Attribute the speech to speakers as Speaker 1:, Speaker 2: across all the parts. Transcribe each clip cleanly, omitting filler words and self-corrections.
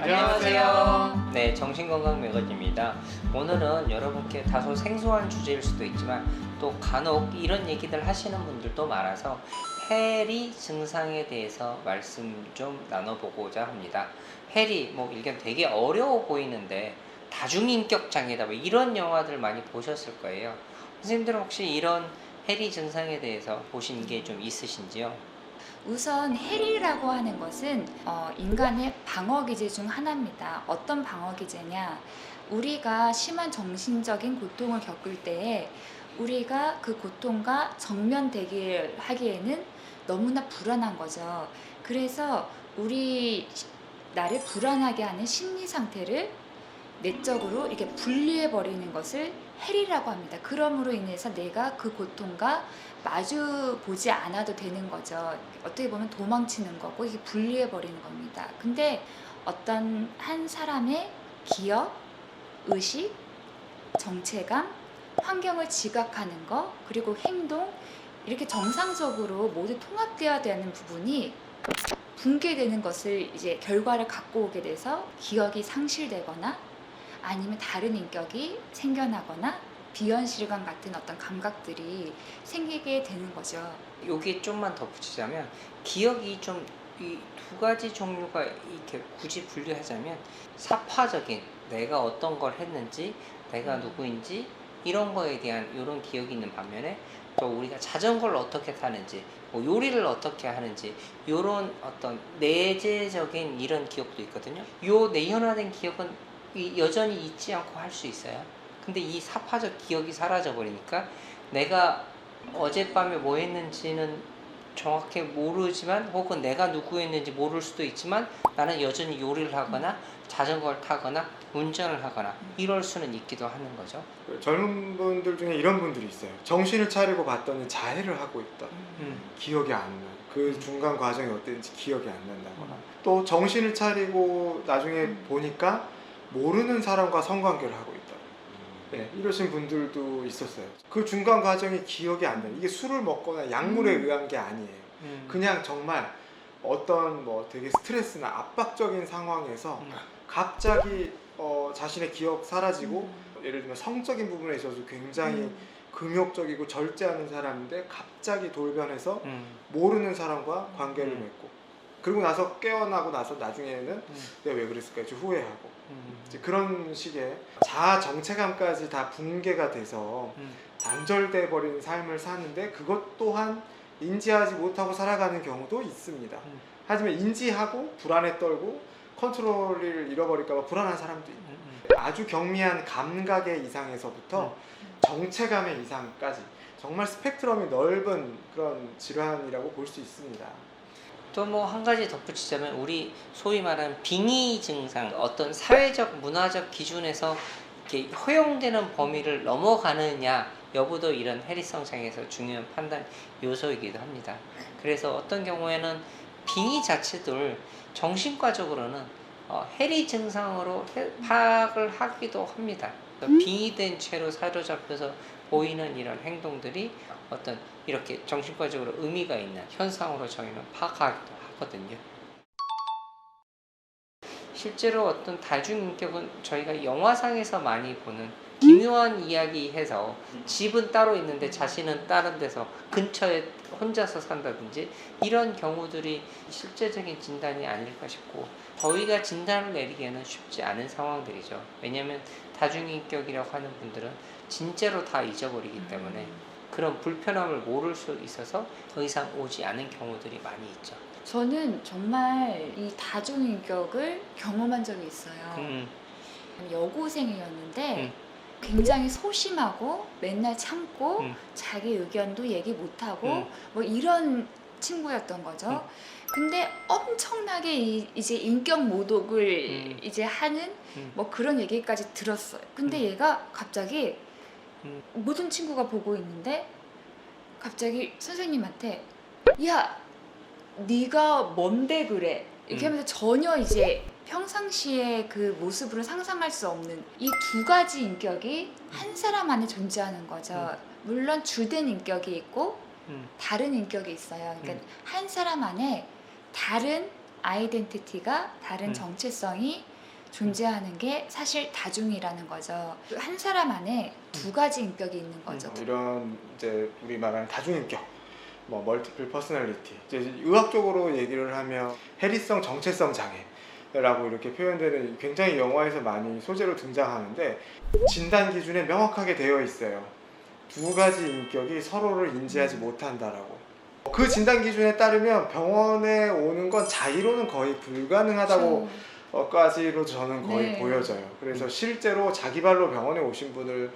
Speaker 1: 안녕하세요.
Speaker 2: 네, 정신건강 매거진입니다. 오늘은 여러분께 다소 생소한 주제일 수도 있지만 또 간혹 이런 얘기들 하시는 분들도 많아서 해리 증상에 대해서 말씀 좀 나눠보고자 합니다. 해리, 일견 되게 어려워 보이는데 다중인격 장애다 이런 영화들 많이 보셨을 거예요. 선생님들은 혹시 이런 해리 증상에 대해서 보신 게 좀 있으신지요?
Speaker 1: 우선 해리라고 하는 것은 인간의 방어기제 중 하나입니다. 어떤 방어기제냐? 우리가 심한 정신적인 고통을 겪을 때에 우리가 그 고통과 정면 대결하기에는 너무나 불안한 거죠. 그래서 나를 불안하게 하는 심리 상태를 내적으로 이렇게 분리해 버리는 것을 해리라고 합니다. 그러므로 인해서 내가 그 고통과 마주 보지 않아도 되는 거죠. 어떻게 보면 도망치는 거고 이게 분리해 버리는 겁니다. 근데 어떤 한 사람의 기억, 의식, 정체감, 환경을 지각하는 거, 그리고 행동, 이렇게 정상적으로 모두 통합되어야 되는 부분이 붕괴되는 것을 이제 결과를 갖고 오게 돼서 기억이 상실되거나 아니면 다른 인격이 생겨나거나 비현실감 같은 어떤 감각들이 생기게 되는 거죠.
Speaker 2: 여기 좀만 덧붙이자면 기억이 좀 이 두 가지 종류가 이렇게 굳이 분류하자면 사파적인 내가 어떤 걸 했는지 내가 누구인지 이런 거에 대한 이런 기억이 있는 반면에 또 우리가 자전거를 어떻게 타는지 요리를 어떻게 하는지 이런 어떤 내재적인 이런 기억도 있거든요. 요 내현화된 기억은 여전히 잊지 않고 할 수 있어요. 근데 이 사파적 기억이 사라져 버리니까 내가 어젯밤에 뭐 했는지는 정확히 모르지만 혹은 내가 누구였는지 모를 수도 있지만 나는 여전히 요리를 하거나 자전거를 타거나 운전을 하거나 이럴 수는 있기도 하는 거죠.
Speaker 3: 젊은 분들 중에 이런 분들이 있어요. 정신을 차리고 봤더니 자해를 하고 있다. 기억이 안 나. 그 중간 과정이 어땠는지 기억이 안 난다거나 또 정신을 차리고 나중에 보니까 모르는 사람과 성관계를 하고 있다. 네, 이러신 분들도 있었어요. 그 중간 과정이 기억이 안 나요. 이게 술을 먹거나 약물에 의한 게 아니에요. 그냥 정말 어떤 되게 스트레스나 압박적인 상황에서 갑자기 자신의 기억 사라지고 예를 들면 성적인 부분에 있어서 굉장히 금욕적이고 절제하는 사람인데 갑자기 돌변해서 모르는 사람과 관계를 맺고 그리고 나서 깨어나고 나서 나중에는 내가 왜 그랬을까 이제 후회하고 이제 그런 식의 자아 정체감까지 다 붕괴가 돼서 단절돼 버린 삶을 사는데 그것 또한 인지하지 못하고 살아가는 경우도 있습니다. 하지만 인지하고 불안에 떨고 컨트롤을 잃어버릴까 봐 불안한 사람도 있고 아주 경미한 감각의 이상에서부터 정체감의 이상까지 정말 스펙트럼이 넓은 그런 질환이라고 볼 수 있습니다.
Speaker 2: 또 한 가지 덧붙이자면 우리 소위 말하는 빙의 증상, 어떤 사회적 문화적 기준에서 이렇게 허용되는 범위를 넘어가느냐 여부도 이런 해리성 장애에서 중요한 판단 요소이기도 합니다. 그래서 어떤 경우에는 빙의 자체도 정신과적으로는 해리 증상으로 파악을 하기도 합니다. 빙의된 채로 사로잡혀서 보이는 이런 행동들이 어떤 이렇게 정신과적으로 의미가 있는 현상으로 저희는 파악하기도 하거든요. 실제로 어떤 다중인격은 저희가 영화상에서 많이 보는 기묘한 이야기 해서 집은 따로 있는데 자신은 다른 데서 근처에 혼자서 산다든지 이런 경우들이 실제적인 진단이 아닐까 싶고 저희가 진단을 내리기에는 쉽지 않은 상황들이죠. 왜냐하면 다중인격이라고 하는 분들은 진짜로 다 잊어버리기 때문에 그런 불편함을 모를 수 있어서 더 이상 오지 않은 경우들이 많이 있죠.
Speaker 1: 저는 정말 이 다중인격을 경험한 적이 있어요. 여고생이었는데 굉장히 소심하고 맨날 참고 자기 의견도 얘기 못하고 이런 친구였던 거죠. 근데 엄청나게 이제 인격 모독을 이제 하는 그런 얘기까지 들었어요. 근데 얘가 갑자기 모든 친구가 보고 있는데 갑자기 선생님한테 야 네가 뭔데 그래 이렇게 하면서 전혀 이제 평상시에 그 모습으로 상상할 수 없는 이 두 가지 인격이 한 사람 안에 존재하는 거죠. 물론 주된 인격이 있고 다른 인격이 있어요. 그러니까 한 사람 안에 다른 아이덴티티가 다른 정체성이 존재하는 게 사실 다중이라는 거죠. 한 사람 안에 두 가지 인격이 있는 거죠.
Speaker 3: 이런 이제 우리 말하는 다중인격, 뭐 멀티플 퍼스널리티, 이제 의학적으로 얘기를 하면 해리성 정체성 장애라고 이렇게 표현되는 굉장히 영화에서 많이 소재로 등장하는데 진단 기준에 명확하게 되어 있어요. 두 가지 인격이 서로를 인지하지 못한다라고. 그 진단 기준에 따르면 병원에 오는 건 자의로는 거의 불가능하다고 까지로 저는 거의
Speaker 1: 네.
Speaker 3: 보여져요. 그래서 실제로 자기 발로 병원에 오신 분을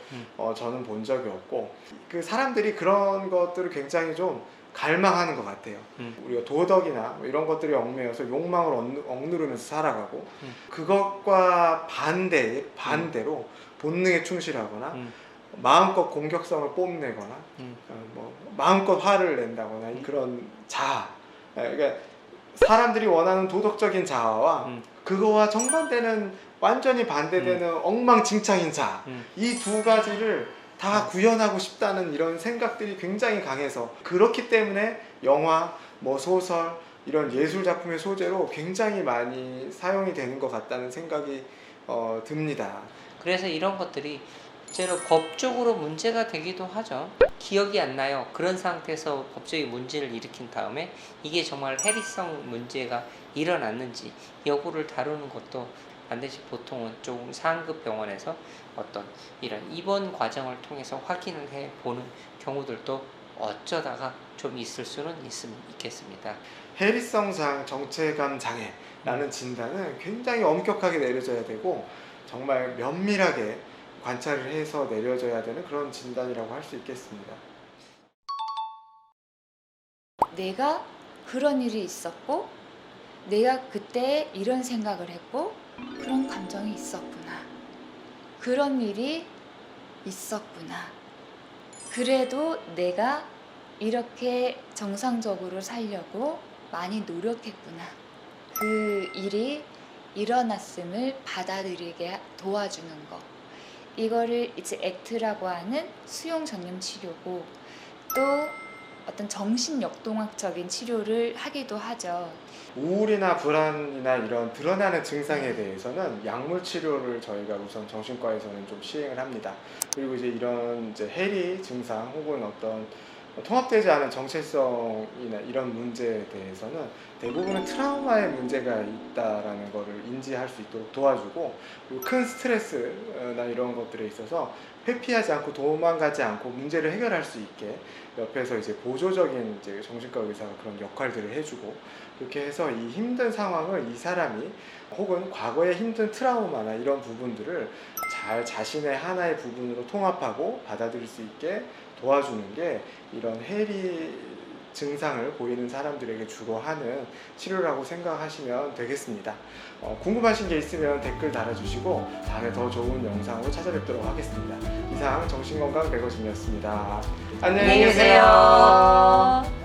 Speaker 3: 저는 본 적이 없고, 그 사람들이 그런 것들을 굉장히 좀 갈망하는 것 같아요. 우리가 도덕이나 뭐 이런 것들이 얽매여서 욕망을 억누르면서 살아가고, 그것과 반대로 본능에 충실하거나 마음껏 공격성을 뽐내거나 뭐 마음껏 화를 낸다거나 그런 자아, 그러니까 사람들이 원하는 도덕적인 자아와 그거와 정반대는 완전히 반대되는 엉망진창인 자아, 이 두 가지를 다 구현하고 싶다는 이런 생각들이 굉장히 강해서, 그렇기 때문에 영화, 뭐 소설, 이런 예술 작품의 소재로 굉장히 많이 사용이 되는 것 같다는 생각이 듭니다.
Speaker 2: 그래서 이런 것들이 실제로 법적으로 문제가 되기도 하죠. 기억이 안 나요. 그런 상태에서 법적인 문제를 일으킨 다음에 이게 정말 해리성 문제가 일어났는지 여부를 다루는 것도 반드시 보통은 조금 상급 병원에서 어떤 이런 입원 과정을 통해서 확인을 해보는 경우들도 어쩌다가 좀 있을 수는 있겠습니다.
Speaker 3: 해리성상 정체감 장애라는 진단은 굉장히 엄격하게 내려져야 되고 정말 면밀하게 관찰을 해서 내려져야 되는 그런 진단이라고 할 수 있겠습니다.
Speaker 1: 내가 그런 일이 있었고, 내가 그때 이런 생각을 했고, 그런 감정이 있었구나. 그런 일이 있었구나. 그래도 내가 이렇게 정상적으로 살려고 많이 노력했구나. 그 일이 일어났음을 받아들이게 도와주는 거. 이거를 이제 액트라고 하는 수용 전념 치료고, 또 어떤 정신역동학적인 치료를 하기도 하죠.
Speaker 3: 우울이나 불안이나 이런 드러나는 증상에 대해서는 약물 치료를 저희가 우선 정신과에서는 좀 시행을 합니다. 그리고 이제 이런 이제 해리 증상 혹은 어떤 통합되지 않은 정체성이나 이런 문제에 대해서는 대부분은 트라우마의 문제가 있다라는 것을 인지할 수 있도록 도와주고, 그리고 큰 스트레스나 이런 것들에 있어서 회피하지 않고 도망가지 않고 문제를 해결할 수 있게 옆에서 이제 보조적인 이제 정신과 의사가 그런 역할들을 해주고, 그렇게 해서 이 힘든 상황을 이 사람이 혹은 과거의 힘든 트라우마나 이런 부분들을 잘 자신의 하나의 부분으로 통합하고 받아들일 수 있게 도와주는 게 이런 해리 증상을 보이는 사람들에게 주로 하는 치료라고 생각하시면 되겠습니다. 궁금하신 게 있으면 댓글 달아주시고 다음에 더 좋은 영상으로 찾아뵙도록 하겠습니다. 이상 정신건강 백어진이었습니다. 안녕히 계세요.